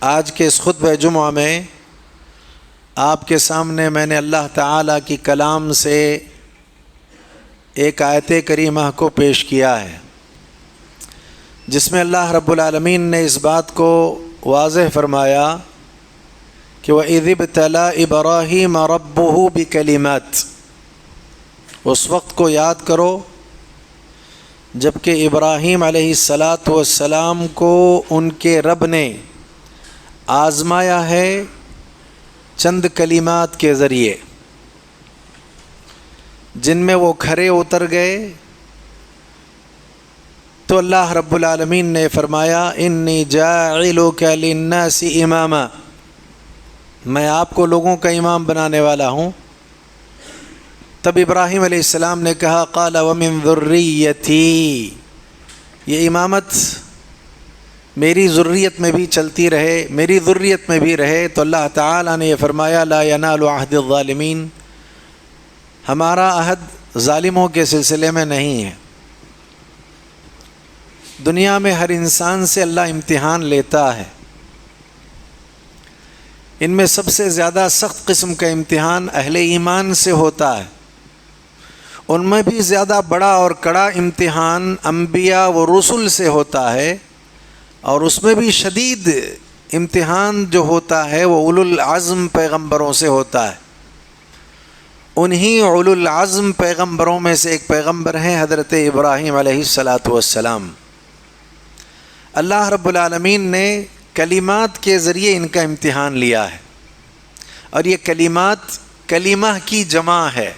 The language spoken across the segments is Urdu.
آج کے اس خطبہ جمعہ میں آپ کے سامنے میں نے اللہ تعالیٰ کی کلام سے ایک آیت کریمہ کو پیش کیا ہے، جس میں اللہ رب العالمین نے اس بات کو واضح فرمایا کہ وَإِذِ ابْتَلَىٰ إِبْرَاهِيمَ رَبُّهُ بِكَلِمَاتٍ، اس وقت کو یاد کرو جب کہ ابراہیم علیہ السلام کو ان کے رب نے آزمایا ہے چند کلمات کے ذریعے، جن میں وہ کھرے اتر گئے تو اللہ رب العالمین نے فرمایا انی جاعلک للناس اماما، میں آپ کو لوگوں کا امام بنانے والا ہوں۔ تب ابراہیم علیہ السلام نے کہا قال ومن ذریتی، یہ امامت میری ذریت میں بھی چلتی رہے، میری ذریت میں بھی رہے۔ تو اللہ تعالیٰ نے یہ فرمایا لا ینال عہد الظالمین، ہمارا عہد ظالموں کے سلسلے میں نہیں ہے۔ دنیا میں ہر انسان سے اللہ امتحان لیتا ہے، ان میں سب سے زیادہ سخت قسم کا امتحان اہل ایمان سے ہوتا ہے، ان میں بھی زیادہ بڑا اور کڑا امتحان انبیاء و رسل سے ہوتا ہے، اور اس میں بھی شدید امتحان جو ہوتا ہے وہ اولو العزم پیغمبروں سے ہوتا ہے۔ انہی اولو العزم پیغمبروں میں سے ایک پیغمبر ہیں حضرت ابراہیم علیہ السلام۔ اللہ رب العالمین نے کلمات کے ذریعے ان کا امتحان لیا ہے، اور یہ کلمات کلمہ کی جمع ہے۔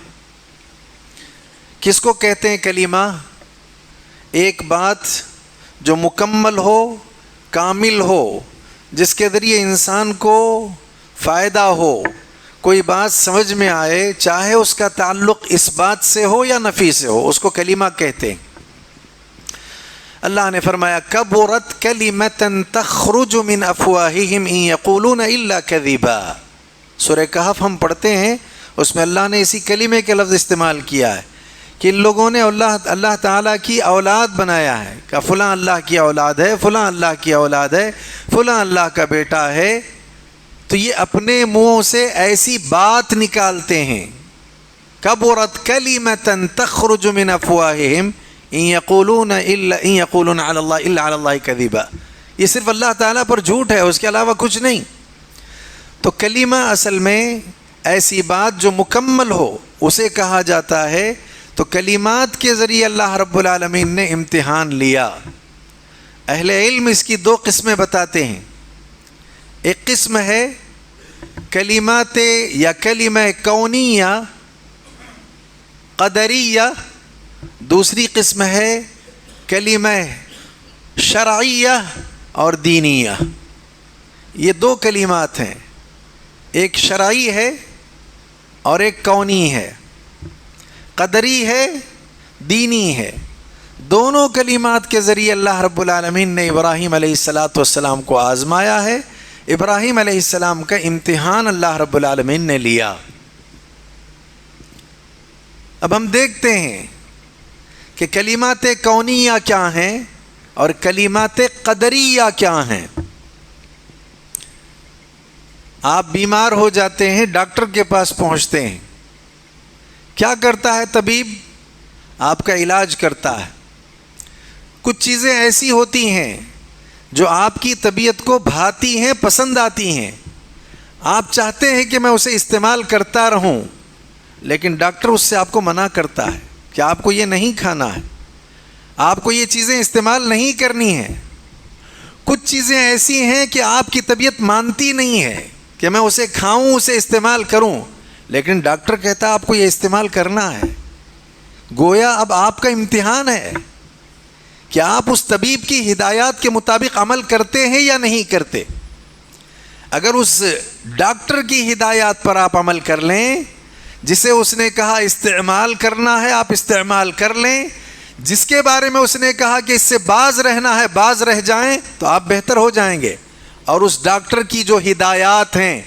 کس کو کہتے ہیں کلمہ؟ ایک بات جو مکمل ہو، کامل ہو، جس کے ذریعے انسان کو فائدہ ہو، کوئی بات سمجھ میں آئے، چاہے اس کا تعلق اس بات سے ہو یا نفی سے ہو، اس کو کلمہ کہتے ہیں۔ اللہ نے فرمایا کبرت کلمۃ تخرج من افواہہم ان یقولون الا کذبا، سورہ کہف ہم پڑھتے ہیں، اس میں اللہ نے اسی کلمے کے لفظ استعمال کیا ہے کہ ان لوگوں نے اللہ تعالیٰ کی اولاد بنایا ہے، کہ فلاں اللہ کی اولاد ہے، فلاں اللہ کی اولاد ہے، فلاں اللہ کا بیٹا ہے، تو یہ اپنے منہوں سے ایسی بات نکالتے ہیں۔ کبرت کلمۃ تخرج من افواہہم ان یقولون علی اللہ کذبا، یہ صرف اللہ تعالیٰ پر جھوٹ ہے، اس کے علاوہ کچھ نہیں۔ تو کلمہ اصل میں ایسی بات جو مکمل ہو اسے کہا جاتا ہے۔ تو کلمات کے ذریعے اللہ رب العالمین نے امتحان لیا۔ اہل علم اس کی دو قسمیں بتاتے ہیں، ایک قسم ہے کلمات یا کلمہ کونیہ قدریہ، دوسری قسم ہے کلمہ شرعیہ اور دینیہ۔ یہ دو کلمات ہیں، ایک شرعی ہے اور ایک کونی ہے، قدری ہے، دینی ہے۔ دونوں کلمات کے ذریعے اللہ رب العالمین نے ابراہیم علیہ السلام کو آزمایا ہے۔ ابراہیم علیہ السلام کا امتحان اللہ رب العالمین نے لیا۔ اب ہم دیکھتے ہیں کہ کلمات کونیہ کیا ہیں اور کلمات قدریہ کیا ہیں۔ آپ بیمار ہو جاتے ہیں، ڈاکٹر کے پاس پہنچتے ہیں، کیا کرتا ہے طبیب؟ آپ کا علاج کرتا ہے۔ کچھ چیزیں ایسی ہوتی ہیں جو آپ کی طبیعت کو بھاتی ہیں، پسند آتی ہیں، آپ چاہتے ہیں کہ میں اسے استعمال کرتا رہوں، لیکن ڈاکٹر اس سے آپ کو منع کرتا ہے کہ آپ کو یہ نہیں کھانا ہے، آپ کو یہ چیزیں استعمال نہیں کرنی ہیں۔ کچھ چیزیں ایسی ہیں کہ آپ کی طبیعت مانتی نہیں ہے کہ میں اسے کھاؤں، اسے استعمال کروں، لیکن ڈاکٹر کہتا ہے آپ کو یہ استعمال کرنا ہے۔ گویا اب آپ کا امتحان ہے کہ آپ اس طبیب کی ہدایات کے مطابق عمل کرتے ہیں یا نہیں کرتے۔ اگر اس ڈاکٹر کی ہدایات پر آپ عمل کر لیں، جسے اس نے کہا استعمال کرنا ہے آپ استعمال کر لیں، جس کے بارے میں اس نے کہا کہ اس سے باز رہنا ہے باز رہ جائیں، تو آپ بہتر ہو جائیں گے۔ اور اس ڈاکٹر کی جو ہدایات ہیں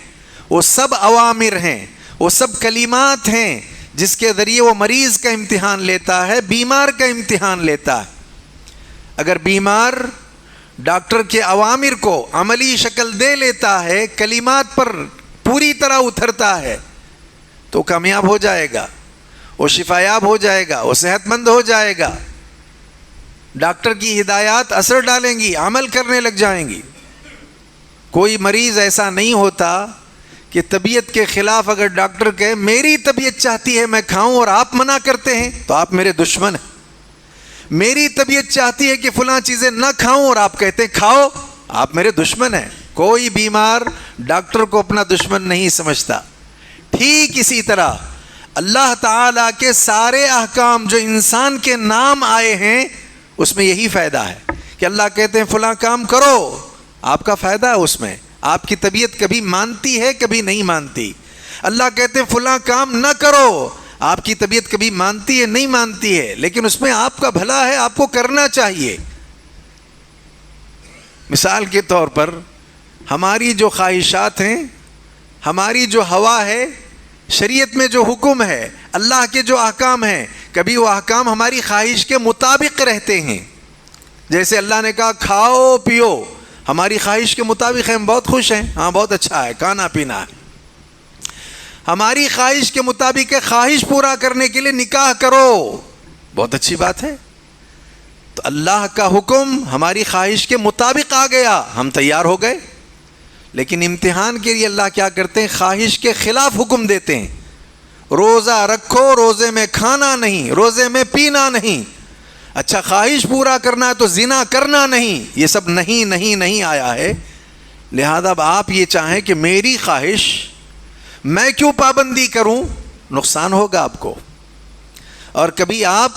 وہ سب اوامر ہیں، وہ سب کلمات ہیں جس کے ذریعے وہ مریض کا امتحان لیتا ہے، بیمار کا امتحان لیتا ہے۔ اگر بیمار ڈاکٹر کے اوامر کو عملی شکل دے لیتا ہے, کلمات پر پوری طرح اترتا ہے, تو کامیاب ہو جائے گا, وہ شفایاب ہو جائے گا, وہ صحت مند ہو جائے گا. ڈاکٹر کی ہدایات اثر ڈالیں گی, عمل کرنے لگ جائیں گی. کوئی مریض ایسا نہیں ہوتا کہ طبیعت کے خلاف اگر ڈاکٹر کہے میری طبیعت چاہتی ہے میں کھاؤں اور آپ منع کرتے ہیں تو آپ میرے دشمن ہیں. میری طبیعت چاہتی ہے کہ فلاں چیزیں نہ کھاؤں اور آپ کہتے ہیں کھاؤ, آپ میرے دشمن ہیں. کوئی بیمار ڈاکٹر کو اپنا دشمن نہیں سمجھتا. ٹھیک اسی طرح اللہ تعالیٰ کے سارے احکام جو انسان کے نام آئے ہیں اس میں یہی فائدہ ہے کہ اللہ کہتے ہیں فلاں کام کرو, آپ کا فائدہ ہے اس میں. آپ کی طبیعت کبھی مانتی ہے کبھی نہیں مانتی. اللہ کہتے ہیں فلاں کام نہ کرو, آپ کی طبیعت کبھی مانتی ہے نہیں مانتی ہے, لیکن اس میں آپ کا بھلا ہے, آپ کو کرنا چاہیے. مثال کے طور پر ہماری جو خواہشات ہیں, ہماری جو ہوا ہے, شریعت میں جو حکم ہے, اللہ کے جو احکام ہیں, کبھی وہ احکام ہماری خواہش کے مطابق رہتے ہیں. جیسے اللہ نے کہا کھاؤ پیو, ہماری خواہش کے مطابق ہے, ہم بہت خوش ہیں, ہاں بہت اچھا ہے کھانا پینا ہے. ہماری خواہش کے مطابق ہے, خواہش پورا کرنے کے لیے نکاح کرو, بہت اچھی بات ہے. تو اللہ کا حکم ہماری خواہش کے مطابق آ گیا, ہم تیار ہو گئے. لیکن امتحان کے لیے اللہ کیا کرتے ہیں, خواہش کے خلاف حکم دیتے ہیں. روزہ رکھو, روزے میں کھانا نہیں, روزے میں پینا نہیں. اچھا خواہش پورا کرنا ہے تو زنا کرنا نہیں. یہ سب نہیں نہیں نہیں آیا ہے. لہذا اب آپ یہ چاہیں کہ میری خواہش میں کیوں پابندی کروں, نقصان ہوگا آپ کو. اور کبھی آپ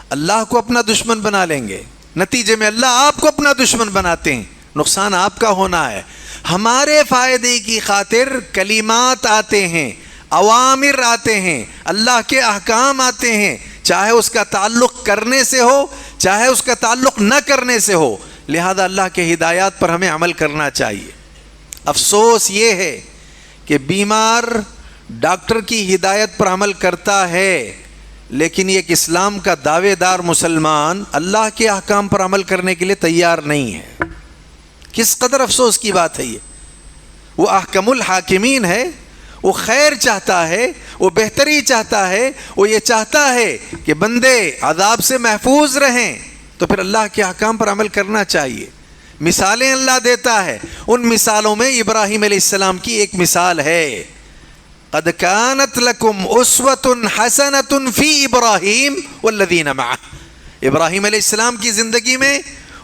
اللہ کو اپنا دشمن بنا لیں گے, نتیجے میں اللہ آپ کو اپنا دشمن بناتے ہیں, نقصان آپ کا ہونا ہے. ہمارے فائدے کی خاطر کلمات آتے ہیں, اوامر آتے ہیں, اللہ کے احکام آتے ہیں, چاہے اس کا تعلق کرنے سے ہو چاہے اس کا تعلق نہ کرنے سے ہو. لہذا اللہ کے ہدایات پر ہمیں عمل کرنا چاہیے. افسوس یہ ہے کہ بیمار ڈاکٹر کی ہدایت پر عمل کرتا ہے, لیکن ایک اسلام کا دعوے دار مسلمان اللہ کے احکام پر عمل کرنے کے لیے تیار نہیں ہے. کس قدر افسوس کی بات ہے یہ. وہ احکم الحاکمین ہے, وہ خیر چاہتا ہے, وہ بہتری چاہتا ہے, وہ یہ چاہتا ہے کہ بندے عذاب سے محفوظ رہیں, تو پھر اللہ کے احکام پر عمل کرنا چاہیے. مثالیں اللہ دیتا ہے, ان مثالوں میں ابراہیم علیہ السلام کی ایک مثال ہے. قد كانت لكم اسوة حسنة في ابراہیم والذین معه. ابراہیم علیہ السلام کی زندگی میں,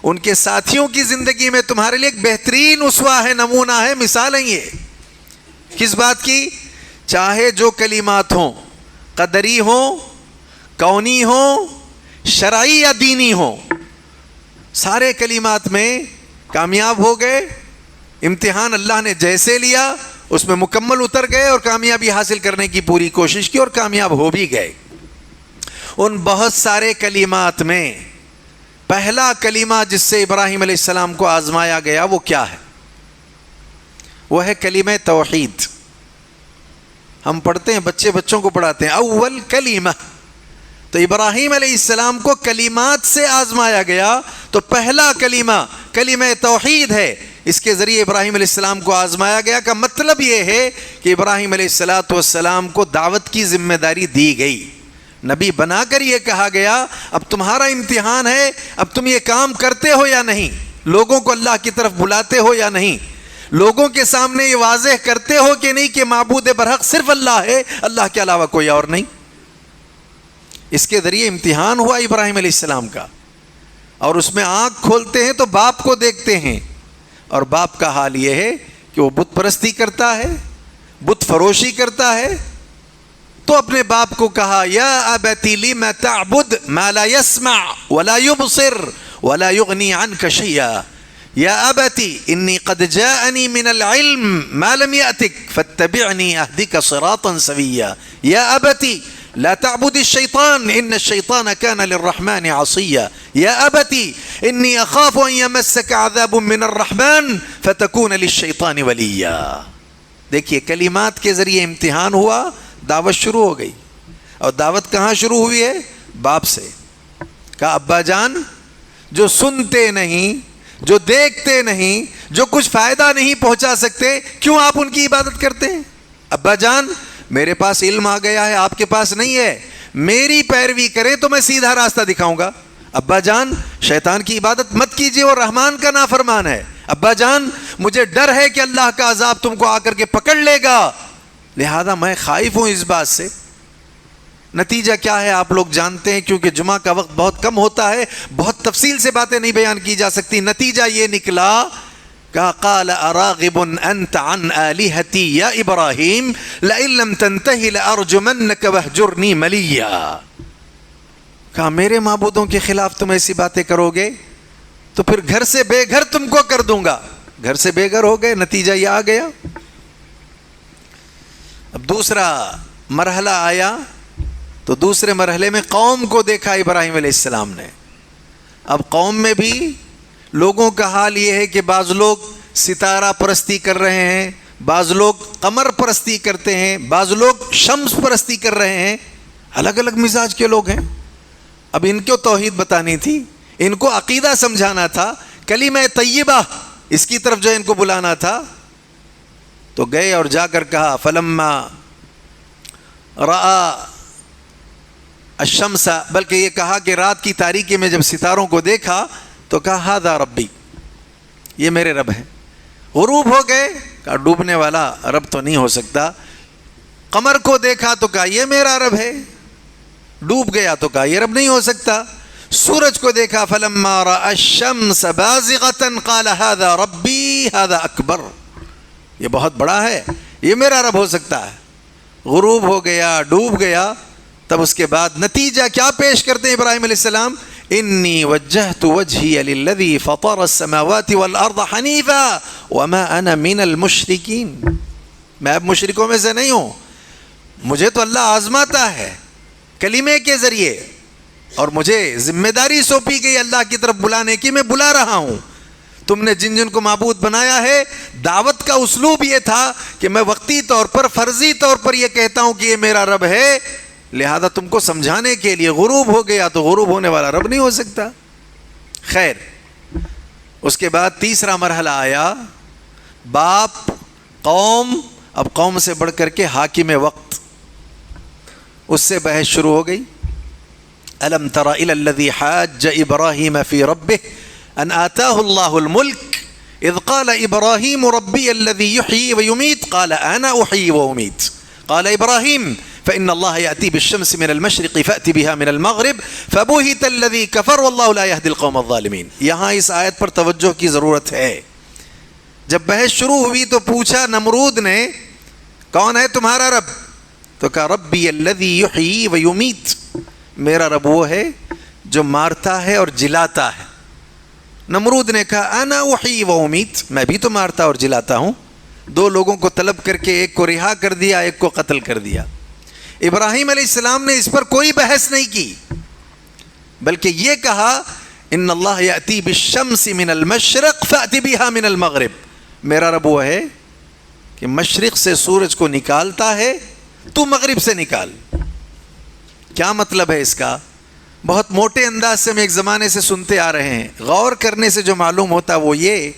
ان کے ساتھیوں کی زندگی میں تمہارے لیے ایک بہترین اسوہ ہے, نمونہ ہے, مثال ہے. یہ کس بات کی؟ چاہے جو کلمات ہوں, قدری ہوں, کونی ہوں, شرعی یا دینی ہوں, سارے کلمات میں کامیاب ہو گئے. امتحان اللہ نے جیسے لیا اس میں مکمل اتر گئے اور کامیابی حاصل کرنے کی پوری کوشش کی اور کامیاب ہو بھی گئے. ان بہت سارے کلمات میں پہلا کلمہ جس سے ابراہیم علیہ السلام کو آزمایا گیا وہ کیا ہے؟ وہ ہے کلمہ توحید. ہم پڑھتے ہیں, بچوں کو پڑھاتے ہیں اول کلمہ. تو ابراہیم علیہ السلام کو کلمات سے آزمایا گیا, تو پہلا کلمہ کلمہ توحید ہے. اس کے ذریعے ابراہیم علیہ السلام کو آزمایا گیا. کا مطلب یہ ہے کہ ابراہیم علیہ السلام کو دعوت کی ذمہ داری دی گئی, نبی بنا کر یہ کہا گیا اب تمہارا امتحان ہے, اب تم یہ کام کرتے ہو یا نہیں, لوگوں کو اللہ کی طرف بلاتے ہو یا نہیں, لوگوں کے سامنے یہ واضح کرتے ہو کہ نہیں کہ معبود برحق صرف اللہ ہے, اللہ کے علاوہ کوئی اور نہیں. اس کے ذریعے امتحان ہوا ابراہیم علیہ السلام کا. اور اس میں آنکھ کھولتے ہیں تو باپ کو دیکھتے ہیں, اور باپ کا حال یہ ہے کہ وہ بت پرستی کرتا ہے, بت فروشی کرتا ہے. تو اپنے باپ کو کہا یا ابتی لم تعبد ما لا يسمع ولا يبصر ولا يغني عنك شيئا یا ابتی انی قد جاءنی من العلم ما لم یأتک فاتبعنی اہدک صراطا سویا یا ابتی لا تعبد الشیطان ان الشیطان کان للرحمن عصیا یا ابتی انی اخاف ان یمسک عذاب من الرحمن فتکون للشیطان ولیا. دیکھیے کلمات کے ذریعے امتحان ہوا, دعوت شروع ہو گئی. اور دعوت کہاں شروع ہوئی ہے؟ باپ سے. کہا ابا جان جو سنتے نہیں, جو دیکھتے نہیں, جو کچھ فائدہ نہیں پہنچا سکتے, کیوں آپ ان کی عبادت کرتے ہیں؟ ابا جان میرے پاس علم آ گیا ہے, آپ کے پاس نہیں ہے, میری پیروی کریں تو میں سیدھا راستہ دکھاؤں گا. ابا جان شیطان کی عبادت مت کیجیے, وہ رحمان کا نافرمان ہے. ابا جان مجھے ڈر ہے کہ اللہ کا عذاب تم کو آ کر کے پکڑ لے گا, لہذا میں خائف ہوں اس بات سے. نتیجہ کیا ہے آپ لوگ جانتے ہیں, کیونکہ جمعہ کا وقت بہت کم ہوتا ہے, بہت تفصیل سے باتیں نہیں بیان کی جا سکتی. نتیجہ یہ نکلا کہ قال اراغب انت عن الہتی یا ابراہیم لئن لم تنتہی لارجمنک واہجرنی ملیا. کہا میرے معبودوں کے خلاف تم ایسی باتیں کرو گے تو پھر گھر سے بے گھر تم کو کر دوں گا. گھر سے بے گھر ہو گئے, نتیجہ یہ آ گیا. اب دوسرا مرحلہ آیا تو دوسرے مرحلے میں قوم کو دیکھا ابراہیم علیہ السلام نے. اب قوم میں بھی لوگوں کا حال یہ ہے کہ بعض لوگ ستارہ پرستی کر رہے ہیں, بعض لوگ قمر پرستی کرتے ہیں, بعض لوگ شمس پرستی کر رہے ہیں. الگ الگ مزاج کے لوگ ہیں. اب ان کو توحید بتانی تھی, ان کو عقیدہ سمجھانا تھا, کلمہ طیبہ اس کی طرف جو ان کو بلانا تھا. تو گئے اور جا کر کہا فلما رأى الشمس, بلکہ یہ کہا کہ رات کی تاریکی میں جب ستاروں کو دیکھا تو کہا ھذا ربی, یہ میرے رب ہیں. غروب ہو گئے, کہا ڈوبنے والا رب تو نہیں ہو سکتا. قمر کو دیکھا تو کہا یہ میرا رب ہے. ڈوب گیا تو کہا یہ رب نہیں ہو سکتا. سورج کو دیکھا فلما رأى الشمس بازغة قال ھذا ربی ھذا اکبر, یہ بہت بڑا ہے, یہ میرا رب ہو سکتا ہے. غروب ہو گیا, ڈوب گیا. تب اس کے بعد نتیجہ کیا پیش کرتے ہیں ابراہیم علیہ السلام؟ انی وجہت وجہی للذی فطر السماوات والارض حنیفا وما انا من المشرکین. میں اب مشرکوں میں سے نہیں ہوں, مجھے تو اللہ آزماتا ہے کلمے کے ذریعے, اور مجھے ذمہ داری سونپی گئی اللہ کی طرف بلانے کی, میں بلا رہا ہوں. تم نے جن جن کو معبود بنایا ہے, دعوت کا اسلوب یہ تھا کہ میں وقتی طور پر, فرضی طور پر یہ کہتا ہوں کہ یہ میرا رب ہے, لہذا تم کو سمجھانے کے لیے. غروب ہو گیا تو غروب ہونے والا رب نہیں ہو سکتا. خیر, اس کے بعد تیسرا مرحلہ آیا, باپ, قوم, اب قوم سے بڑھ کر کے حاکم وقت, اس سے بحث شروع ہو گئی. الم تر الی الذی حاج ابراہیم فی ربہ ان آتاہ اللہ الملک اذ قال ابراہیم ربی الذی یحیی ویمیت قال انا احیی وامیت قال ابراہیم فإن الله يأتي بالشمس من المشرق فأتي بها من المغرب فبهت الذي كفر والله لا يهدي القوم الظالمين. یہاں اس آیت پر توجہ کی ضرورت ہے. جب بحث شروع ہوئی تو پوچھا نمرود نے کون ہے تمہارا رب؟ تو کہا ربی الذی یحیی ویمیت, میرا رب وہ ہے جو مارتا ہے اور جلاتا ہے. نمرود نے کہا انا احیی وامیت, میں بھی تو مارتا اور جلاتا ہوں. دو لوگوں کو طلب کر کے ایک کو رہا کر دیا, ایک کو قتل کر دیا. ابراہیم علیہ السلام نے اس پر کوئی بحث نہیں کی, بلکہ یہ کہا ان اللہ یأتی بالشمس من المشرق فأتی بها من المغرب, میرا رب وہ ہے کہ مشرق سے سورج کو نکالتا ہے, تو مغرب سے نکال. کیا مطلب ہے اس کا؟ بہت موٹے انداز سے ہم ایک زمانے سے سنتے آ رہے ہیں. غور کرنے سے جو معلوم ہوتا وہ یہ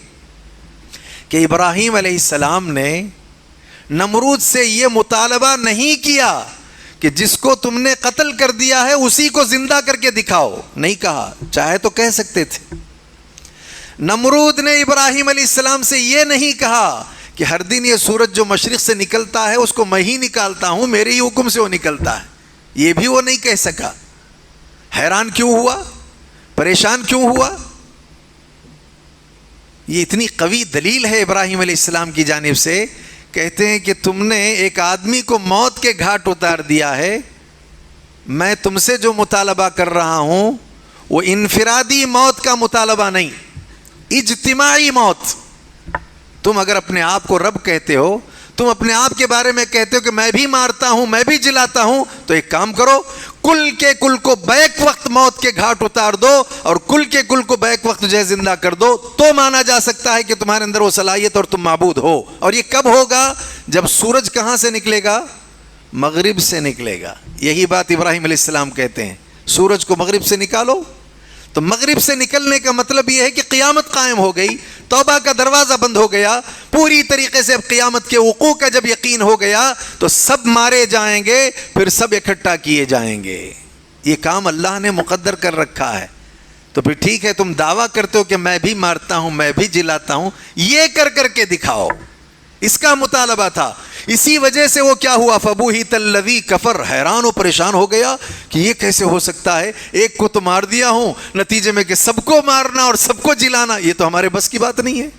کہ ابراہیم علیہ السلام نے نمرود سے یہ مطالبہ نہیں کیا کہ جس کو تم نے قتل کر دیا ہے اسی کو زندہ کر کے دکھاؤ, نہیں کہا. چاہے تو کہہ سکتے تھے. نمرود نے ابراہیم علیہ السلام سے یہ نہیں کہا کہ ہر دن یہ سورج جو مشرق سے نکلتا ہے اس کو میں ہی نکالتا ہوں, میرے ہی حکم سے وہ نکلتا ہے. یہ بھی وہ نہیں کہہ سکا. حیران کیوں ہوا, پریشان کیوں ہوا؟ یہ اتنی قوی دلیل ہے ابراہیم علیہ السلام کی جانب سے. کہتے ہیں کہ تم نے ایک آدمی کو موت کے گھاٹ اتار دیا ہے, میں تم سے جو مطالبہ کر رہا ہوں وہ انفرادی موت کا مطالبہ نہیں, اجتماعی موت. تم اگر اپنے آپ کو رب کہتے ہو, تم اپنے آپ کے بارے میں کہتے ہو کہ میں بھی مارتا ہوں, میں بھی جلاتا ہوں, تو ایک کام کرو, کل کے کل کو بیک وقت موت کے گھاٹ اتار دو اور کل کے کل کو بیک وقت جو ہے زندہ کر دو, تو مانا جا سکتا ہے کہ تمہارے اندر وہ صلاحیت اور تم معبود ہو. اور یہ کب ہوگا؟ جب سورج کہاں سے نکلے گا؟ مغرب سے نکلے گا. یہی بات ابراہیم علیہ السلام کہتے ہیں, سورج کو مغرب سے نکالو تو مغرب سے نکلنے کا مطلب یہ ہے کہ قیامت قائم ہو گئی، توبہ کا دروازہ بند ہو گیا پوری طریقے سے. اب قیامت کے وقوع کا جب یقین ہو گیا تو سب مارے جائیں گے، پھر سب اکٹھا کیے جائیں گے. یہ کام اللہ نے مقدر کر رکھا ہے. تو پھر ٹھیک ہے، تم دعویٰ کرتے ہو کہ میں بھی مارتا ہوں، میں بھی جلاتا ہوں، یہ کر کر کے دکھاؤ. اس کا مطالبہ تھا. اسی وجہ سے وہ کیا ہوا، فبوہت الذی کفر، حیران و پریشان ہو گیا کہ یہ کیسے ہو سکتا ہے، ایک کو تو مار دیا ہوں، نتیجے میں کہ سب کو مارنا اور سب کو جلانا، یہ تو ہمارے بس کی بات نہیں ہے.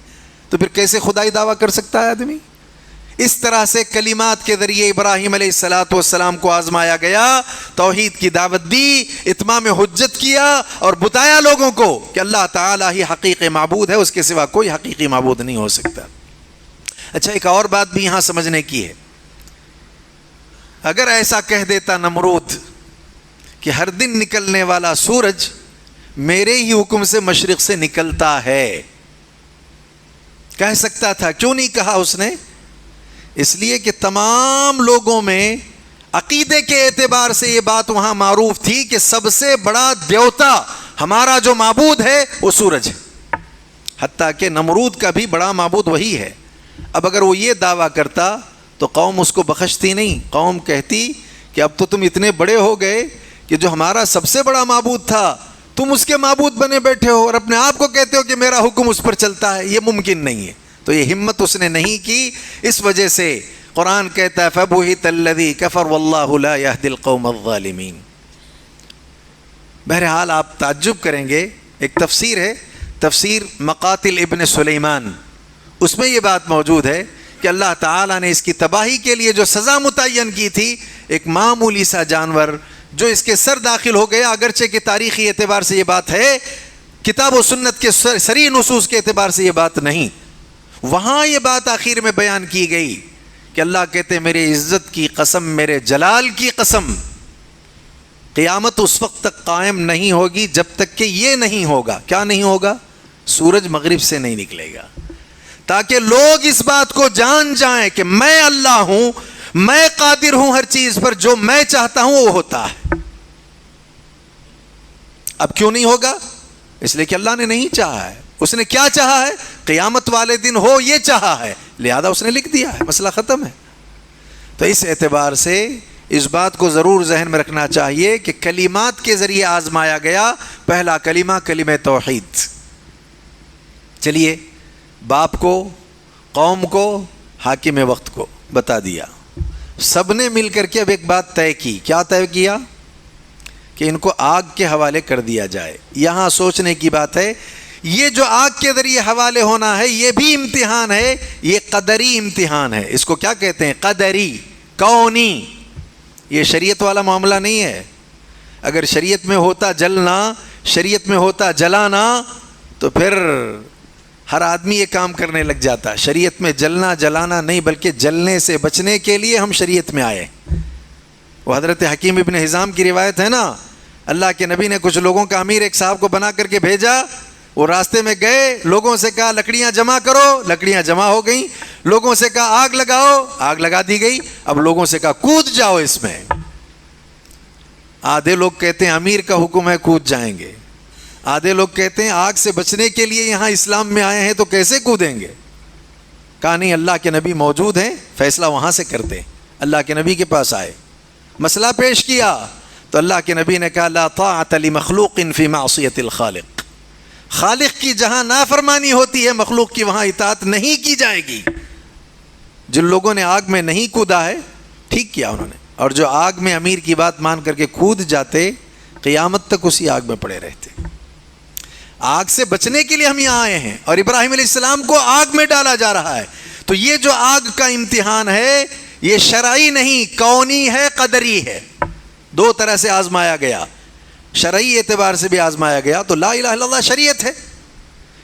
تو پھر کیسے خدائی دعویٰ کر سکتا ہے آدمی؟ اس طرح سے کلمات کے ذریعے ابراہیم علیہ السلام کو آزمایا گیا، توحید کی دعوت دی، اتمام حجت کیا اور بتایا لوگوں کو کہ اللہ تعالیٰ ہی حقیقی معبود ہے، اس کے سوا کوئی حقیقی معبود نہیں ہو سکتا. اچھا، ایک اور بات بھی یہاں سمجھنے کی ہے. اگر ایسا کہہ دیتا نمرود کہ ہر دن نکلنے والا سورج میرے ہی حکم سے مشرق سے نکلتا ہے، کہہ سکتا تھا. کیوں نہیں کہا اس نے؟ اس لیے کہ تمام لوگوں میں عقیدے کے اعتبار سے یہ بات وہاں معروف تھی کہ سب سے بڑا دیوتا ہمارا جو معبود ہے وہ سورج ہے، حتیٰ کہ نمرود کا بھی بڑا معبود وہی ہے. اب اگر وہ یہ دعویٰ کرتا تو قوم اس کو بخشتی نہیں. قوم کہتی کہ اب تو تم اتنے بڑے ہو گئے کہ جو ہمارا سب سے بڑا معبود تھا تم اس کے معبود بنے بیٹھے ہو اور اپنے آپ کو کہتے ہو کہ میرا حکم اس پر چلتا ہے. یہ ممکن نہیں ہے. تو یہ ہمت اس نے نہیں کی. اس وجہ سے قرآن کہتا ہے فَبُهِتَ الَّذِي كَفَرَ وَاللَّهُ لَا يَهْدِي الْقَوْمَ الظَّالِمِينَ. بہرحال آپ تعجب کریں گے، ایک تفسیر ہے، تفسیر مقاتل ابن سلیمان، اس میں یہ بات موجود ہے کہ اللہ تعالیٰ نے اس کی تباہی کے لیے جو سزا متعین کی تھی، ایک معمولی سا جانور جو اس کے سر داخل ہو گیا، اگرچہ کہ تاریخی اعتبار سے یہ بات ہے، کتاب و سنت کے صریح نصوص کے اعتبار سے یہ بات نہیں. وہاں یہ بات آخر میں بیان کی گئی کہ اللہ کہتے میرے عزت کی قسم، میرے جلال کی قسم، قیامت اس وقت تک قائم نہیں ہوگی جب تک کہ یہ نہیں ہوگا. کیا نہیں ہوگا؟ سورج مغرب سے نہیں نکلے گا، تاکہ لوگ اس بات کو جان جائیں کہ میں اللہ ہوں، میں قادر ہوں ہر چیز پر، جو میں چاہتا ہوں وہ ہوتا ہے. اب کیوں نہیں ہوگا؟ اس لیے کہ اللہ نے نہیں چاہا ہے. اس نے کیا چاہا ہے؟ قیامت والے دن ہو، یہ چاہا ہے، لہذا اس نے لکھ دیا ہے، مسئلہ ختم ہے. تو اس اعتبار سے اس بات کو ضرور ذہن میں رکھنا چاہیے کہ کلمات کے ذریعے آزمایا گیا. پہلا کلمہ کلمہ توحید. چلیے، باپ کو، قوم کو، حاکم وقت کو بتا دیا. سب نے مل کر کے اب ایک بات طے کی. کیا طے کیا؟ کہ ان کو آگ کے حوالے کر دیا جائے. یہاں سوچنے کی بات ہے، یہ جو آگ کے ذریعے حوالے ہونا ہے یہ بھی امتحان ہے، یہ قدری امتحان ہے. اس کو کیا کہتے ہیں؟ قدری، کونی. یہ شریعت والا معاملہ نہیں ہے. اگر شریعت میں ہوتا جلنا، شریعت میں ہوتا جلانا، تو پھر ہر آدمی یہ کام کرنے لگ جاتا. شریعت میں جلنا جلانا نہیں، بلکہ جلنے سے بچنے کے لیے ہم شریعت میں آئے. وہ حضرت حکیم ابن حزام کی روایت ہے نا، اللہ کے نبی نے کچھ لوگوں کا امیر ایک صاحب کو بنا کر کے بھیجا. وہ راستے میں گئے، لوگوں سے کہا لکڑیاں جمع کرو، لکڑیاں جمع ہو گئیں. لوگوں سے کہا آگ لگاؤ، آگ لگا دی گئی. اب لوگوں سے کہا کود جاؤ اس میں. آدھے لوگ کہتے ہیں امیر کا حکم ہے کود جائیں گے، آدھے لوگ کہتے ہیں آگ سے بچنے کے لیے یہاں اسلام میں آئے ہیں تو کیسے کودیں گے. کہا نہیں، اللہ کے نبی موجود ہیں، فیصلہ وہاں سے کرتے. اللہ کے نبی کے پاس آئے، مسئلہ پیش کیا تو اللہ کے نبی نے کہا لا طاعۃ لمخلوق فی معصیۃ الخالق. خالق کی جہاں نافرمانی ہوتی ہے مخلوق کی وہاں اطاعت نہیں کی جائے گی. جن لوگوں نے آگ میں نہیں کودا ہے ٹھیک کیا انہوں نے، اور جو آگ میں امیر کی بات مان کر کے کود جاتے قیامت تک اسی آگ میں پڑے رہتے. آگ سے بچنے کے لیے ہم یہاں آئے ہیں اور ابراہیم علیہ السلام کو آگ میں ڈالا جا رہا ہے. تو یہ جو آگ کا امتحان ہے یہ شرعی نہیں، کونی ہے، قدری ہے. دو طرح سے آزمایا گیا. شرعی اعتبار سے بھی آزمایا گیا تو لا الہ الا اللہ شریعت ہے،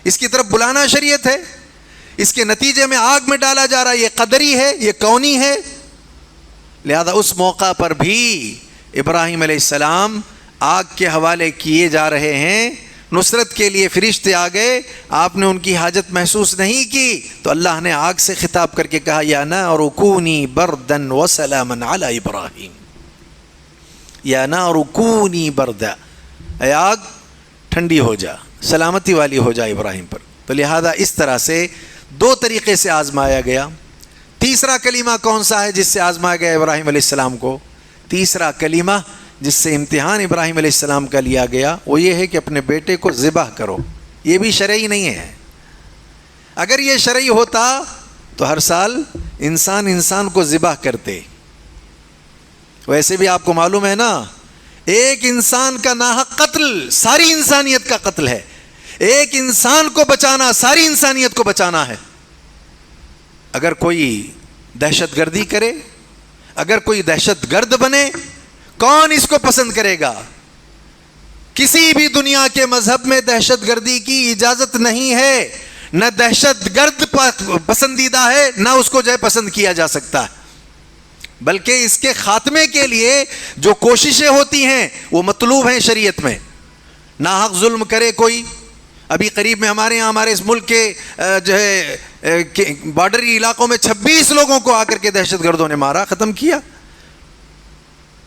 اس کی طرف بلانا شریعت ہے. اس کے نتیجے میں آگ میں ڈالا جا رہا ہے، یہ قدری ہے، یہ کونی ہے. لہذا اس موقع پر بھی ابراہیم علیہ السلام آگ کے حوالے کیے جا رہے ہیں. نصرت کے لیے فرشتے آ گئے، آپ نے ان کی حاجت محسوس نہیں کی تو اللہ نے آگ سے خطاب کر کے کہا یا نار کونی بردن وسلاما علی ابراہیم. یا نار کونی بردا، اے آگ ٹھنڈی ہو جا، سلامتی والی ہو جا ابراہیم پر. تو لہذا اس طرح سے دو طریقے سے آزمایا گیا. تیسرا کلمہ کون سا ہے جس سے آزمایا گیا ابراہیم علیہ السلام کو؟ تیسرا کلمہ جس سے امتحان ابراہیم علیہ السلام کا لیا گیا وہ یہ ہے کہ اپنے بیٹے کو ذبح کرو. یہ بھی شرعی نہیں ہے. اگر یہ شرعی ہوتا تو ہر سال انسان کو ذبح کرتے. ویسے بھی آپ کو معلوم ہے نا، ایک انسان کا ناحق قتل ساری انسانیت کا قتل ہے. ایک انسان کو بچانا ساری انسانیت کو بچانا ہے. اگر کوئی دہشت گردی کرے، اگر کوئی دہشت گرد بنے، کون اس کو پسند کرے گا؟ کسی بھی دنیا کے مذہب میں دہشت گردی کی اجازت نہیں ہے. نہ دہشت گرد پسندیدہ ہے، نہ اس کو جو ہے پسند کیا جا سکتا ہے. بلکہ اس کے خاتمے کے لیے جو کوششیں ہوتی ہیں وہ مطلوب ہیں شریعت میں. ناحق ظلم کرے کوئی، ابھی قریب میں ہمارے یہاں ہمارے اس ملک کے جو ہے بارڈری علاقوں میں 26 لوگوں کو آ کر کے دہشت گردوں نے مارا، ختم کیا.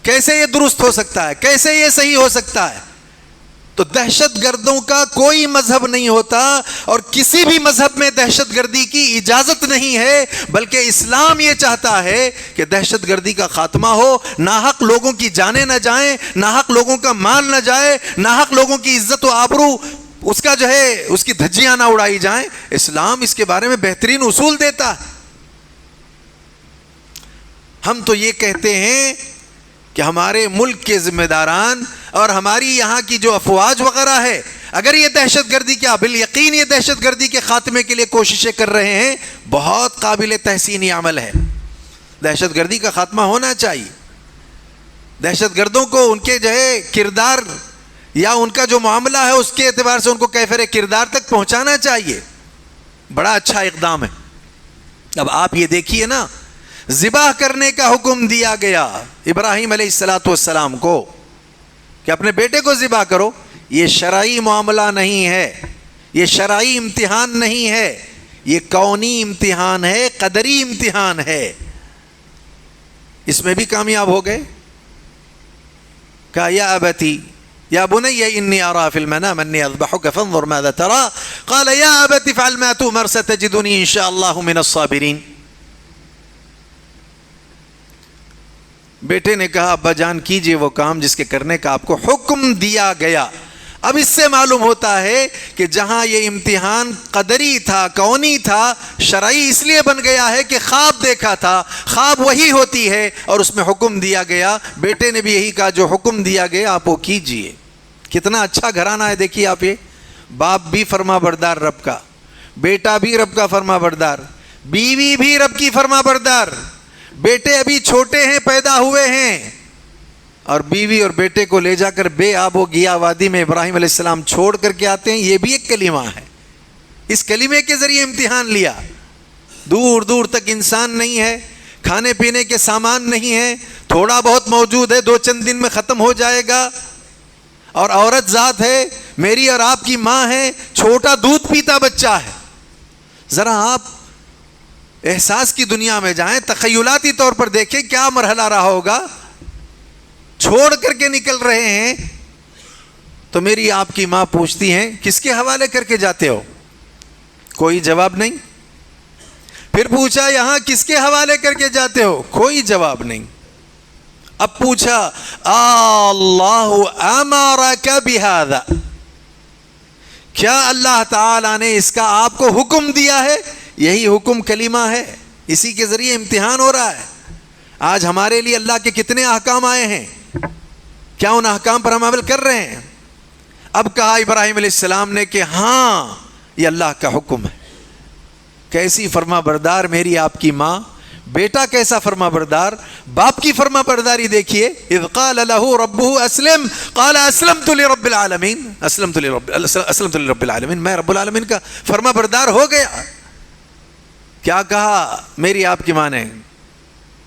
کیسے یہ درست ہو سکتا ہے؟ کیسے یہ صحیح ہو سکتا ہے؟ تو دہشت گردوں کا کوئی مذہب نہیں ہوتا، اور کسی بھی مذہب میں دہشت گردی کی اجازت نہیں ہے. بلکہ اسلام یہ چاہتا ہے کہ دہشت گردی کا خاتمہ ہو، ناحق لوگوں کی جانیں نہ جائیں، ناحق لوگوں کا مال نہ جائے، ناحق لوگوں کی عزت و آبرو اس کا جو ہے اس کی دھجیاں نہ اڑائی جائیں. اسلام اس کے بارے میں بہترین اصول دیتا ہے. ہم تو یہ کہتے ہیں کہ ہمارے ملک کے ذمہ داران اور ہماری یہاں کی جو افواج وغیرہ ہے، اگر یہ دہشت گردی کیا بالیقین یہ دہشت گردی کے خاتمے کے لیے کوششیں کر رہے ہیں، بہت قابل تحسینی عمل ہے. دہشت گردی کا خاتمہ ہونا چاہیے. دہشت گردوں کو ان کے جو ہے کردار یا ان کا جو معاملہ ہے اس کے اعتبار سے ان کو کیفر کردار تک پہنچانا چاہیے. بڑا اچھا اقدام ہے. اب آپ یہ دیکھیے نا، ذبح کرنے کا حکم دیا گیا ابراہیم علیہ السلام کو کہ اپنے بیٹے کو ذبح کرو. یہ شرعی معاملہ نہیں ہے، یہ شرعی امتحان نہیں ہے، یہ کونی امتحان ہے، قدری امتحان ہے. اس میں بھی کامیاب ہو گئے. کہا یا ابتی یا بنی انی ارى في المنام انی اذبحک فانظر ماذا ترى قال یا ابت افعل ما تؤمر ستجدنی ان شاء اللہ من الصابرین. بیٹے نے کہا ابا جان کیجئے وہ کام جس کے کرنے کا آپ کو حکم دیا گیا. اب اس سے معلوم ہوتا ہے کہ جہاں یہ امتحان قدری تھا، کونی تھا، شرعی اس لیے بن گیا ہے کہ خواب دیکھا تھا، خواب وہی ہوتی ہے اور اس میں حکم دیا گیا. بیٹے نے بھی یہی کہا جو حکم دیا گیا آپ وہ کیجئے. کتنا اچھا گھرانہ ہے. دیکھیے آپ، یہ باپ بھی فرما بردار رب کا، بیٹا بھی رب کا فرما بردار، بیوی بھی رب کی فرما بردار. بیٹے ابھی چھوٹے ہیں، پیدا ہوئے ہیں، اور بیوی اور بیٹے کو لے جا کر بے آب و گیا وادی میں ابراہیم علیہ السلام چھوڑ کر کے آتے ہیں. یہ بھی ایک کلمہ ہے. اس کلمے کے ذریعے امتحان لیا. دور دور تک انسان نہیں ہے، کھانے پینے کے سامان نہیں ہے، تھوڑا بہت موجود ہے، 2 دن میں ختم ہو جائے گا. اور عورت ذات ہے، میری اور آپ کی ماں ہے، چھوٹا دودھ پیتا بچہ ہے. ذرا آپ احساس کی دنیا میں جائیں، تخیلاتی طور پر دیکھیں کیا مرحلہ رہا ہوگا. چھوڑ کر کے نکل رہے ہیں تو میری آپ کی ماں پوچھتی ہیں کس کے حوالے کر کے جاتے ہو؟ کوئی جواب نہیں. پھر پوچھا یہاں کس کے حوالے کر کے جاتے ہو؟ کوئی جواب نہیں. اب پوچھا اللہ امرک بہذا، کیا اللہ تعالی نے اس کا آپ کو حکم دیا ہے؟ یہی حکم کلمہ ہے، اسی کے ذریعے امتحان ہو رہا ہے. آج ہمارے لیے اللہ کے کتنے احکام آئے ہیں، کیا ان احکام پر ہم عمل کر رہے ہیں؟ اب کہا ابراہیم علیہ السلام نے کہ ہاں یہ اللہ کا حکم ہے. کیسی فرما بردار میری آپ کی ماں، بیٹا کیسا فرما بردار. باپ کی فرما برداری دیکھیے. اذ قال له ربه اسلم قال اسلمت لرب العالمین، اسلمت لرب العالمین، میں رب العالمین کا فرما بردار ہو گیا. کیا کہا میری آپ کی ماں نے؟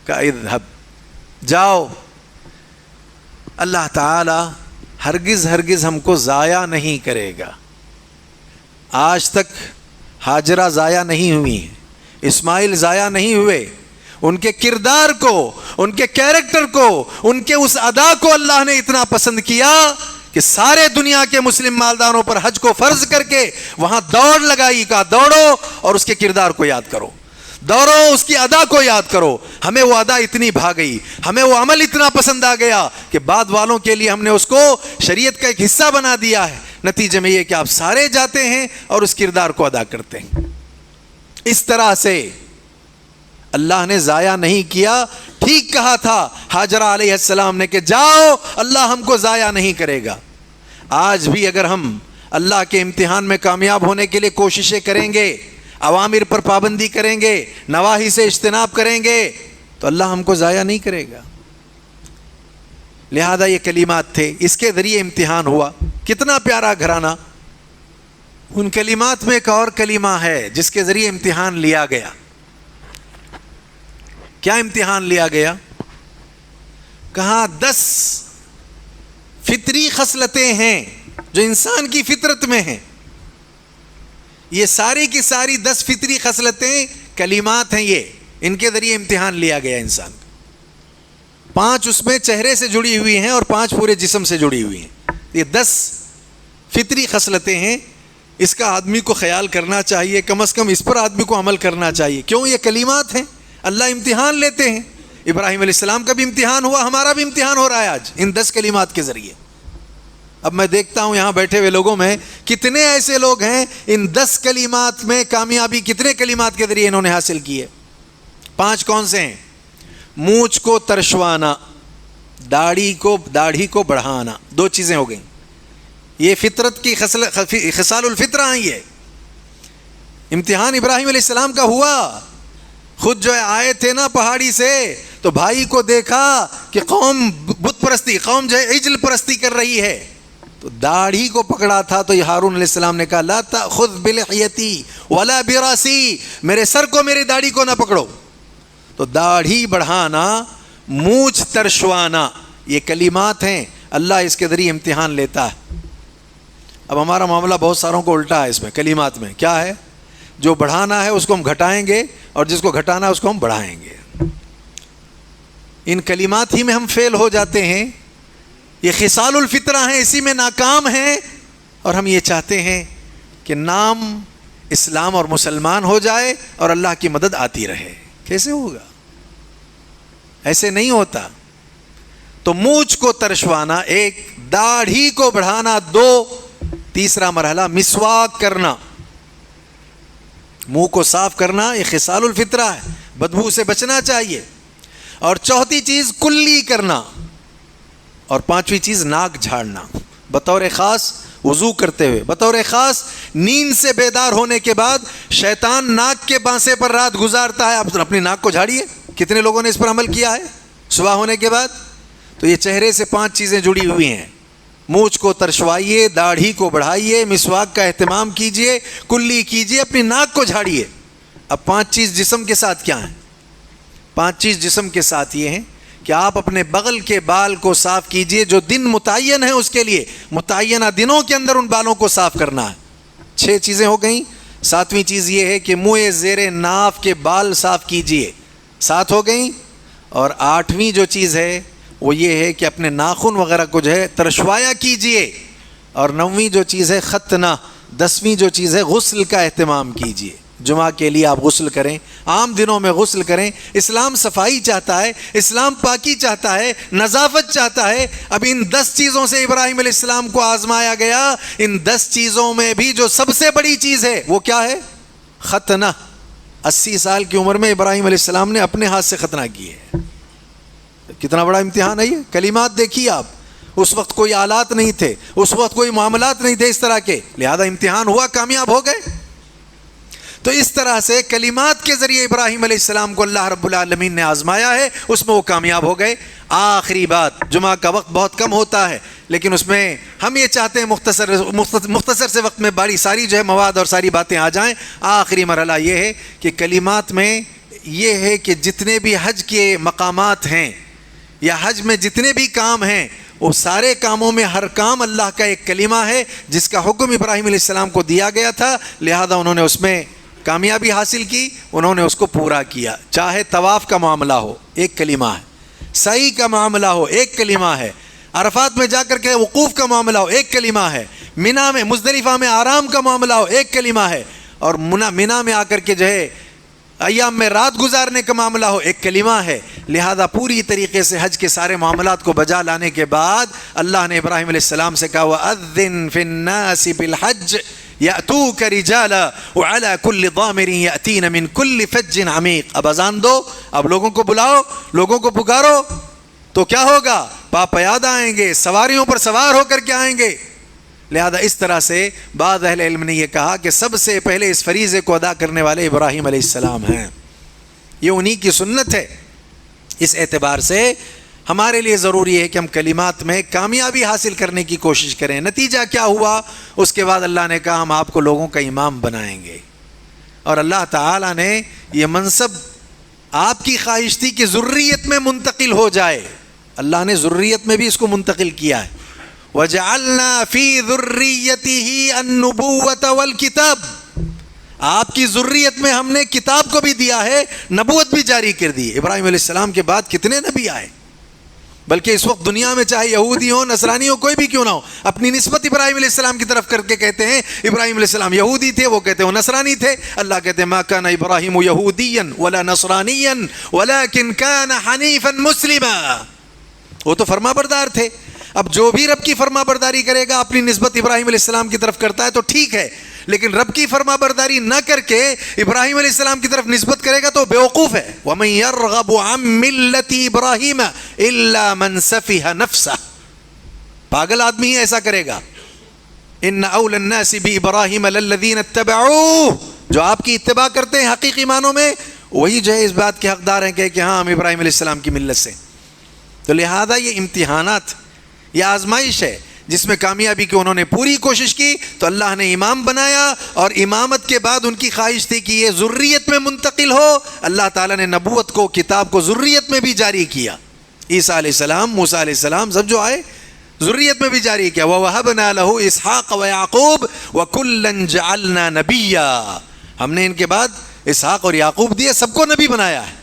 کہا اذهب، جاؤ. اللہ تعالی ہرگز ہم کو ضائع نہیں کرے گا. آج تک ہاجرہ ضائع نہیں ہوئی، اسماعیل ضائع نہیں ہوئے. ان کے کردار کو، ان کے کیریکٹر کو، ان کے اس ادا کو اللہ نے اتنا پسند کیا کہ سارے دنیا کے مسلم مالداروں پر حج کو فرض کر کے وہاں دوڑ لگائی، کہا دوڑو اور اس کے کردار کو یاد کرو، دوڑو اس کی ادا کو یاد کرو. ہمیں وہ ادا اتنی بھا گئی، ہمیں وہ عمل اتنا پسند آ گیا کہ بعد والوں کے لیے ہم نے اس کو شریعت کا ایک حصہ بنا دیا ہے. نتیجے میں یہ کہ آپ سارے جاتے ہیں اور اس کردار کو ادا کرتے ہیں. اس طرح سے اللہ نے ضائع نہیں کیا. ٹھیک کہا تھا ہاجرہ علیہ السلام نے کہ جاؤ، اللہ ہم کو ضائع نہیں کرے گا. آج بھی اگر ہم اللہ کے امتحان میں کامیاب ہونے کے لیے کوششیں کریں گے، اوامر پر پابندی کریں گے، نواہی سے اجتناب کریں گے، تو اللہ ہم کو ضائع نہیں کرے گا. لہذا یہ کلمات تھے، اس کے ذریعے امتحان ہوا. کتنا پیارا گھرانہ. ان کلمات میں ایک اور کلمہ ہے جس کے ذریعے امتحان لیا گیا. کیا امتحان لیا گیا؟ کہاں 10 فطری خصلتیں ہیں جو انسان کی فطرت میں ہیں. یہ ساری کی ساری 10 فطری خصلتیں کلمات ہیں، یہ ان کے ذریعے امتحان لیا گیا انسان کا. 5 اس میں چہرے سے جڑی ہوئی ہیں اور 5 پورے جسم سے جڑی ہوئی ہیں. یہ 10 فطری خصلتیں ہیں. اس کا آدمی کو خیال کرنا چاہیے، کم از کم اس پر آدمی کو عمل کرنا چاہیے. کیوں؟ یہ کلمات ہیں، اللہ امتحان لیتے ہیں. ابراہیم علیہ السلام کا بھی امتحان ہوا، ہمارا بھی امتحان ہو رہا ہے آج ان 10 کلمات کے ذریعے. اب میں دیکھتا ہوں یہاں بیٹھے ہوئے لوگوں میں کتنے ایسے لوگ ہیں ان 10 کلمات میں کامیابی کتنے کلمات کے ذریعے انہوں نے حاصل کی ہے. 5 کون سے ہیں؟ مونچھ کو ترشوانا، داڑھی کو بڑھانا. 2 چیزیں ہو گئیں. یہ فطرت کی خصال الفطرہ ہیں. یہ امتحان ابراہیم علیہ السلام کا ہوا. خود جو آئے تھے نا پہاڑی سے تو بھائی کو دیکھا کہ قوم بت پرستی، قوم جو ہے عجل پرستی کر رہی ہے، تو داڑھی کو پکڑا تھا. تو یہ ہارون علیہ السلام نے کہا لا تأخذ بلحیتی ولا براسی، میرے سر کو میری داڑھی کو نہ پکڑو. تو داڑھی بڑھانا، مونچھ ترشوانا، یہ کلمات ہیں. اللہ اس کے ذریعے امتحان لیتا ہے. اب ہمارا معاملہ بہت ساروں کو الٹا ہے. اس میں کلمات میں کیا ہے؟ جو بڑھانا ہے اس کو ہم گھٹائیں گے اور جس کو گھٹانا ہے اس کو ہم بڑھائیں گے. ان کلمات ہی میں ہم فیل ہو جاتے ہیں. یہ خصال الفطرہ ہیں، اسی میں ناکام ہیں. اور ہم یہ چاہتے ہیں کہ نام اسلام اور مسلمان ہو جائے اور اللہ کی مدد آتی رہے. کیسے ہوگا؟ ایسے نہیں ہوتا. تو مونچھ کو ترشوانا 1، داڑھی کو بڑھانا 2، تیسرا مرحلہ مسواک کرنا، منہ کو صاف کرنا. یہ خصال الفطرہ ہے، بدبو سے بچنا چاہیے. اور چوتھی چیز کلی کرنا. اور 5ویں چیز ناک جھاڑنا. بطور خاص وضو کرتے ہوئے، بطور خاص نیند سے بیدار ہونے کے بعد شیطان ناک کے بانسے پر رات گزارتا ہے، آپ اپنی ناک کو جھاڑیے. کتنے لوگوں نے اس پر عمل کیا ہے صبح ہونے کے بعد؟ تو یہ چہرے سے 5 چیزیں جڑی ہوئی ہیں. مونچھ کو ترشوائیے، داڑھی کو بڑھائیے، مسواک کا اہتمام کیجئے، کلی کیجئے، اپنی ناک کو جھاڑیے. اب 5 چیز جسم کے ساتھ کیا ہیں؟ 5 چیز جسم کے ساتھ یہ ہیں کہ آپ اپنے بغل کے بال کو صاف کیجئے. جو دن متعین ہے اس کے لیے متعینہ دنوں کے اندر ان بالوں کو صاف کرنا ہے. 6 چیزیں ہو گئیں. 7ویں چیز یہ ہے کہ منہ زیر ناف کے بال صاف کیجئے. 7 ہو گئیں. اور 8ویں جو چیز ہے وہ یہ ہے کہ اپنے ناخن وغیرہ کو جو ہے ترشوایا کیجئے. اور 9ویں جو چیز ہے ختنہ. 10ویں جو چیز ہے غسل کا اہتمام کیجئے. جمعہ کے لیے آپ غسل کریں، عام دنوں میں غسل کریں. اسلام صفائی چاہتا ہے، اسلام پاکی چاہتا ہے، نظافت چاہتا ہے. اب ان 10 چیزوں سے ابراہیم علیہ السلام کو آزمایا گیا. ان 10 چیزوں میں بھی جو سب سے بڑی چیز ہے وہ کیا ہے؟ ختنہ. 80 سال کی عمر میں ابراہیم علیہ السلام نے اپنے ہاتھ سے ختنہ کی ہے. کتنا بڑا امتحان ہے یہ. کلمات دیکھیے آپ، اس وقت کوئی آلات نہیں تھے، اس وقت کوئی معاملات نہیں تھے اس طرح کے، لہذا امتحان ہوا، کامیاب ہو گئے. تو اس طرح سے کلمات کے ذریعے ابراہیم علیہ السلام کو اللہ رب العالمین نے آزمایا ہے، اس میں وہ کامیاب ہو گئے. آخری بات، جمعہ کا وقت بہت کم ہوتا ہے لیکن اس میں ہم یہ چاہتے ہیں مختصر سے وقت میں باری ساری جو ہے مواد اور ساری باتیں آ جائیں. آخری مرحلہ یہ ہے کہ کلمات میں یہ ہے کہ جتنے بھی حج کے مقامات ہیں یا حج میں جتنے بھی کام ہیں، وہ سارے کاموں میں ہر کام اللہ کا ایک کلمہ ہے جس کا حکم ابراہیم علیہ السلام کو دیا گیا تھا. لہذا انہوں نے اس میں کامیابی حاصل کی، انہوں نے اس کو پورا کیا. چاہے طواف کا معاملہ ہو ایک کلمہ ہے، سعی کا معاملہ ہو ایک کلمہ ہے، عرفات میں جا کر کے وقوف کا معاملہ ہو، ایک کلمہ ہے. منا میں مزدلفہ میں آرام کا معاملہ ہو، ایک کلمہ ہے. اور منا میں آ کر کے جو ہے ایام میں رات گزارنے کا معاملہ ہو، ایک کلمہ ہے. لہذا پوری طریقے سے حج کے سارے معاملات کو بجا لانے کے بعد اللہ نے ابراہیم علیہ السلام سے کہا وَأَذِّن فِي النَّاسِ بِالْحَجِّ يَأْتُوكَ رِجَالًا وَعَلَى كُلِّ ضَامِرٍ يَأْتِينَ مِنْ كُلِّ فَجٍّ عَمِيقٍ. اب اذان دو، اب لوگوں کو بلاؤ، لوگوں کو پکارو، تو کیا ہوگا؟ پاپیادہ آئیں گے، سواریوں پر سوار ہو کر کے آئیں گے. لہذا اس طرح سے بعض اہل علم نے یہ کہا کہ سب سے پہلے اس فریضے کو ادا کرنے والے ابراہیم علیہ السلام ہیں. یہ انہی کی سنت ہے. اس اعتبار سے ہمارے لیے ضروری ہے کہ ہم کلمات میں کامیابی حاصل کرنے کی کوشش کریں. نتیجہ کیا ہوا؟ اس کے بعد اللہ نے کہا ہم آپ کو لوگوں کا امام بنائیں گے. اور اللہ تعالیٰ نے یہ منصب آپ کی خواہش تھی کہ ذریت میں منتقل ہو جائے. اللہ نے ذریت میں بھی اس کو منتقل کیا ہے. وَجَعَلْنَا فِي ذُرِّيَّتِهِ النُّبُوَّةَ وَالْكِتَابَ. آپ کی ذریت میں ہم نے کتاب کو بھی دیا ہے، نبوت بھی جاری کر دی. ابراہیم علیہ السلام کے بعد کتنے نبی آئے، بلکہ اس وقت دنیا میں چاہے یہودی ہوں، نصرانی ہو، کوئی بھی کیوں نہ ہو، اپنی نسبت ابراہیم علیہ السلام کی طرف کر کے کہتے ہیں ابراہیم علیہ السلام یہودی تھے، وہ کہتے ہیں وہ نصرانی تھے. اللہ کہتے ہیں ما کان ابراہیم یہودیا ولا نصرانیا ولکن کان حنیفا مسلما. وہ تو فرما بردار تھے. اب جو بھی رب کی فرما برداری کرے گا اپنی نسبت ابراہیم علیہ السلام کی طرف کرتا ہے تو ٹھیک ہے، لیکن رب کی فرما برداری نہ کر کے ابراہیم علیہ السلام کی طرف نسبت کرے گا تو بیوقوف ہے. وَمَن يَرْغَبُ عَن مِّلَّةِ إِبْرَاهِيمَ إِلَّا مَن سَفِهَ نَفْسَهُ. پاگل آدمی ہی ایسا کرے گا. إِنَّ أَوْلَى النَّاسِ بِإِبْرَاهِيمَ لَلَّذِينَ اتَّبَعُوهُ. جو آپ کی اتباع کرتے ہیں حقیقی معنوں میں، وہی جو ہے اس بات کے حقدار ہیں کہ ہاں ہم ابراہیم علیہ السلام کی ملت سے. تو لہذا یہ امتحانات، یہ آزمائش ہے جس میں کامیابی کی انہوں نے پوری کوشش کی تو اللہ نے امام بنایا. اور امامت کے بعد ان کی خواہش تھی کہ یہ ذریت میں منتقل ہو. اللہ تعالیٰ نے نبوت کو، کتاب کو ذریت میں بھی جاری کیا. عیسیٰ علیہ السلام، موسیٰ علیہ السلام سب جو آئے ذریت میں بھی جاری کیا. وَوَهَبْنَا لَهُ إِسْحَاقَ وَيَعْقُوبَ وَكُلًّا جَعَلْنَا نَبِيًّا. ہم نے ان کے بعد اسحاق اور یعقوب دیے، سب کو نبی بنایا ہے.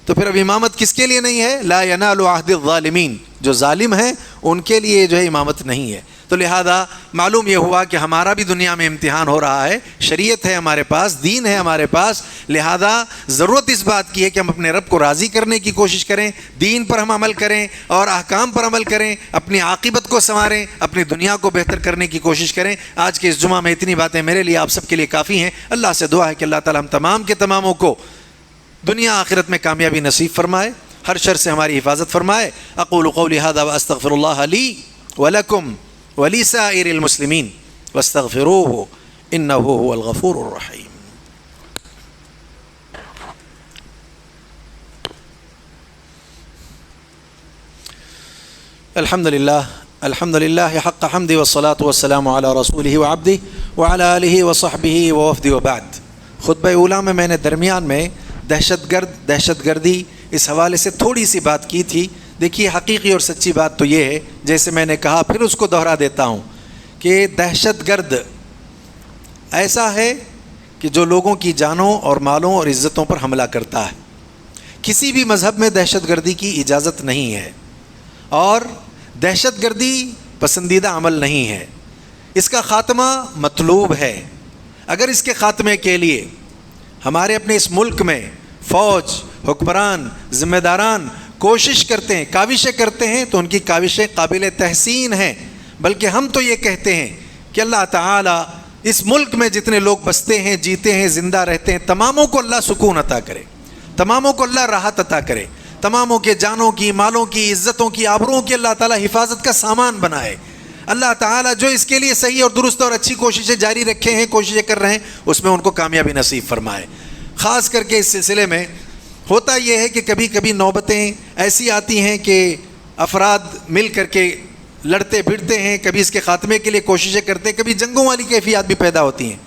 تو پھر اب امامت کس کے لیے نہیں ہے؟ لا ینال عہد الظالمین. جو ظالم ہیں ان کے لیے جو ہے امامت نہیں ہے. تو لہذا معلوم یہ ہوا کہ ہمارا بھی دنیا میں امتحان ہو رہا ہے. شریعت ہے ہمارے پاس، دین ہے ہمارے پاس. لہذا ضرورت اس بات کی ہے کہ ہم اپنے رب کو راضی کرنے کی کوشش کریں، دین پر ہم عمل کریں اور احکام پر عمل کریں، اپنی عاقبت کو سنواریں، اپنی دنیا کو بہتر کرنے کی کوشش کریں. آج کے اس جمعہ میں اتنی باتیں میرے لیے، آپ سب کے لیے کافی ہیں. اللہ سے دعا ہے کہ اللہ تعالیٰ ہم تمام کے تماموں کو دنیا آخرت میں کامیابی نصیب فرمائے، ہر شر سے ہماری حفاظت فرمائے. اقول قولی ھذا واستغفر اللہ لی ولکم ولسائر المسلمین واستغفروہ انہ هو الغفور الرحیم. الحمد للہ حق حمد والصلاة والسلام علی رسولہ وعبدہ وعلی آلہ وصحبہ ووفد وبعد. خطبہ اولیٰ میں نے درمیان میں دہشت گردی اس حوالے سے تھوڑی سی بات کی تھی. دیکھیے حقیقی اور سچی بات تو یہ ہے، جیسے میں نے کہا پھر اس کو دہرا دیتا ہوں، کہ دہشت گرد ایسا ہے کہ جو لوگوں کی جانوں اور مالوں اور عزتوں پر حملہ کرتا ہے. کسی بھی مذہب میں دہشت گردی کی اجازت نہیں ہے اور دہشت گردی پسندیدہ عمل نہیں ہے. اس کا خاتمہ مطلوب ہے. اگر اس کے خاتمے کے لیے ہمارے اپنے اس ملک میں فوج، حکمران، ذمہ داران کوشش کرتے ہیں، کاوشیں کرتے ہیں تو ان کی کاوشیں قابل تحسین ہیں. بلکہ ہم تو یہ کہتے ہیں کہ اللہ تعالیٰ اس ملک میں جتنے لوگ بستے ہیں، جیتے ہیں، زندہ رہتے ہیں، تماموں کو اللہ سکون عطا کرے، تماموں کو اللہ راحت عطا کرے، تماموں کے جانوں کی، مالوں کی، عزتوں کی، آبروؤں کی اللہ تعالیٰ حفاظت کا سامان بنائے. اللہ تعالیٰ جو اس کے لیے صحیح اور درست اور اچھی کوششیں جاری رکھے ہیں، کوششیں کر رہے ہیں، اس میں ان کو کامیابی نصیب فرمائے. خاص کر کے اس سلسلے میں ہوتا یہ ہے کہ کبھی کبھی نوبتیں ایسی آتی ہیں کہ افراد مل کر کے لڑتے بھڑتے ہیں، کبھی اس کے خاتمے کے لیے کوششیں کرتے ہیں، کبھی جنگوں والی کیفیات بھی پیدا ہوتی ہیں.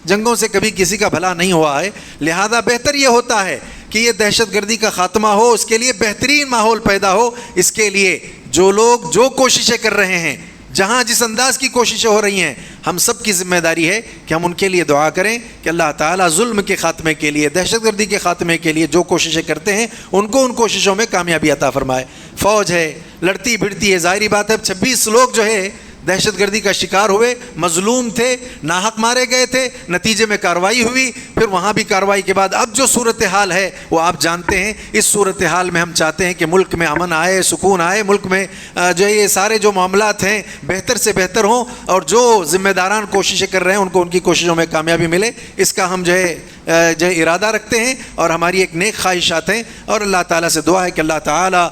جنگوں سے کبھی کسی کا بھلا نہیں ہوا ہے. لہذا بہتر یہ ہوتا ہے کہ یہ دہشت گردی کا خاتمہ ہو، اس کے لیے بہترین ماحول پیدا ہو. اس کے لیے جو لوگ جو کوششیں کر رہے ہیں، جہاں جس انداز کی کوششیں ہو رہی ہیں، ہم سب کی ذمہ داری ہے کہ ہم ان کے لیے دعا کریں کہ اللہ تعالیٰ ظلم کے خاتمے کے لیے، دہشت گردی کے خاتمے کے لیے جو کوششیں کرتے ہیں ان کو ان کوششوں میں کامیابی عطا فرمائے. فوج ہے لڑتی بھڑتی ہے. ظاہری بات ہے 26 لوگ جو ہے دہشت گردی کا شکار ہوئے, مظلوم تھے, ناحق مارے گئے تھے, نتیجے میں کارروائی ہوئی. پھر وہاں بھی کارروائی کے بعد اب جو صورتحال ہے وہ آپ جانتے ہیں. اس صورتحال میں ہم چاہتے ہیں کہ ملک میں امن آئے, سکون آئے, ملک میں جو یہ سارے جو معاملات ہیں بہتر سے بہتر ہوں, اور جو ذمہ داران کوششیں کر رہے ہیں ان کو ان کی کوششوں میں کامیابی ملے. اس کا ہم جو ہے ارادہ رکھتے ہیں اور ہماری ایک نیک خواہشات ہیں. اور اللہ تعالیٰ سے دعا ہے کہ اللہ تعالیٰ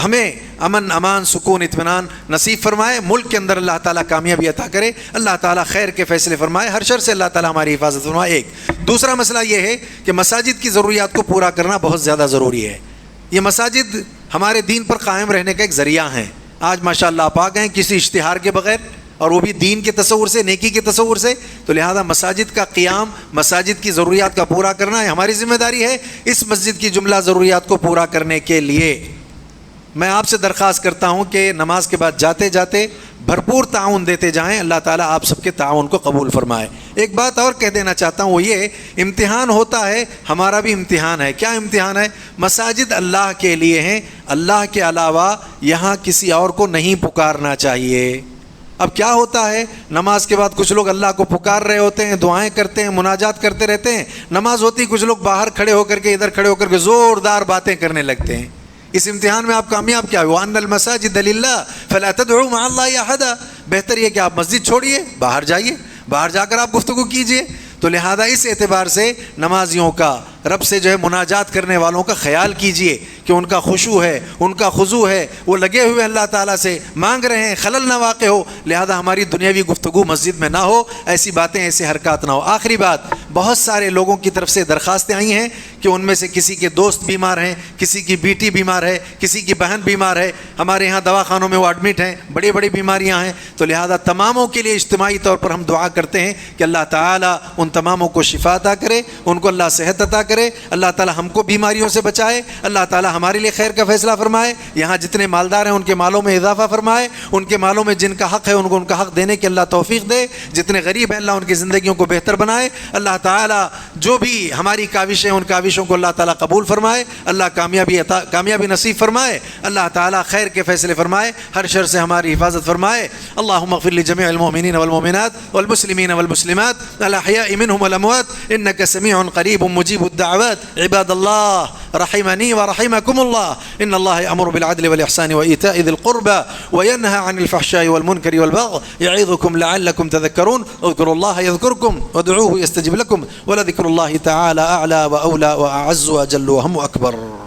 ہمیں امن, امان, سکون, اطمینان نصیب فرمائے. ملک کے اندر اللہ تعالیٰ کامیابی عطا کرے. اللہ تعالیٰ خیر کے فیصلے فرمائے. ہر شر سے اللہ تعالیٰ ہماری حفاظت فرمائے. ایک دوسرا مسئلہ یہ ہے کہ مساجد کی ضروریات کو پورا کرنا بہت زیادہ ضروری ہے. یہ مساجد ہمارے دین پر قائم رہنے کا ایک ذریعہ ہیں. آج ماشاءاللہ آپ آ گئے کسی اشتہار کے بغیر, اور وہ بھی دین کے تصور سے, نیکی کے تصور سے. تو لہذا مساجد کا قیام, مساجد کی ضروریات کا پورا کرنا یہ ہماری ذمہ داری ہے. اس مسجد کی جملہ ضروریات کو پورا کرنے کے لیے میں آپ سے درخواست کرتا ہوں کہ نماز کے بعد جاتے جاتے بھرپور تعاون دیتے جائیں. اللہ تعالیٰ آپ سب کے تعاون کو قبول فرمائے. ایک بات اور کہہ دینا چاہتا ہوں, وہ یہ امتحان ہوتا ہے, ہمارا بھی امتحان ہے. کیا امتحان ہے؟ مساجد اللہ کے لیے ہیں, اللہ کے علاوہ یہاں کسی اور کو نہیں پکارنا چاہیے. اب کیا ہوتا ہے, نماز کے بعد کچھ لوگ اللہ کو پکار رہے ہوتے ہیں, دعائیں کرتے ہیں, مناجات کرتے رہتے ہیں. نماز ہوتی کچھ لوگ باہر کھڑے ہو کر کے, ادھر کھڑے ہو کر کے زوردار باتیں کرنے لگتے ہیں. اس امتحان میں آپ کامیاب کیا ہوئے؟ وَأَنَّ الْمَسَاجِدَ لِلَّهِ فَلَا تَدْعُوا مَعَ اللَّهِ أَحَدًا. بہتر یہ کہ آپ مسجد چھوڑیے, باہر جائیے, باہر جا کر آپ گفتگو کیجئے. تو لہذا اس اعتبار سے نمازیوں کا, رب سے جو ہے مناجات کرنے والوں کا خیال کیجئے کہ ان کا خشوع ہے, ان کا خضوع ہے, وہ لگے ہوئے اللہ تعالیٰ سے مانگ رہے ہیں, خلل نہ واقع ہو. لہذا ہماری دنیاوی گفتگو مسجد میں نہ ہو, ایسی باتیں, ایسی حرکات نہ ہو. آخری بات, بہت سارے لوگوں کی طرف سے درخواستیں آئی ہیں کہ ان میں سے کسی کے دوست بیمار ہیں, کسی کی بیٹی بیمار ہے, کسی کی بہن بیمار ہے, ہمارے یہاں دواخانوں میں وہ ایڈمٹ ہیں, بڑی بڑی بیماریاں ہیں. تو لہذا تماموں کے لیے اجتماعی طور پر ہم دعا کرتے ہیں کہ اللہ تعالیٰ ان تماموں کو شفا عطا کرے, ان کو اللہ صحت عطا کرے. اللہ تعالیٰ ہم کو بیماریوں سے بچائے. اللہ تعالیٰ ہمارے لیے خیر کا فیصلہ فرمائے. یہاں جتنے مالدار ہیں ان کے مالوں میں اضافہ فرمائے. ان کے مالوں میں جن کا حق ہے ان کو ان کا حق دینے کی اللہ توفیق دے. جتنے غریب ہیں اللہ ان کی زندگیوں کو بہتر بنائے. اللہ تعالیٰ جو بھی ہماری کاوشیں ان کاوشوں کو اللہ تعالیٰ قبول فرمائے. اللہ کامیابی نصیب فرمائے. اللہ تعالیٰ خیر کے فیصلے فرمائے, ہر شر سے ہماری حفاظت فرمائے. اللہم اغفر لجمیع المؤمنین والمؤمنات والمسلمین والمسلمات الاحیاء منهم والاموات انك سمیع قریب مجیب الدعوات. عباد اللہ رحمنی ورحمکم اللہ, ان اللہ یأمر بالعدل والإحسان وإیتاء ذی القربى وینہى عن الفحشاء والمنکر والبغی یعظکم لعلکم تذکرون. اذکروا اللہ یذکرکم وادعوه یستجب لکم ولذکر اللہ تعالی اعلی واولی واعز واجل وهم اکبر.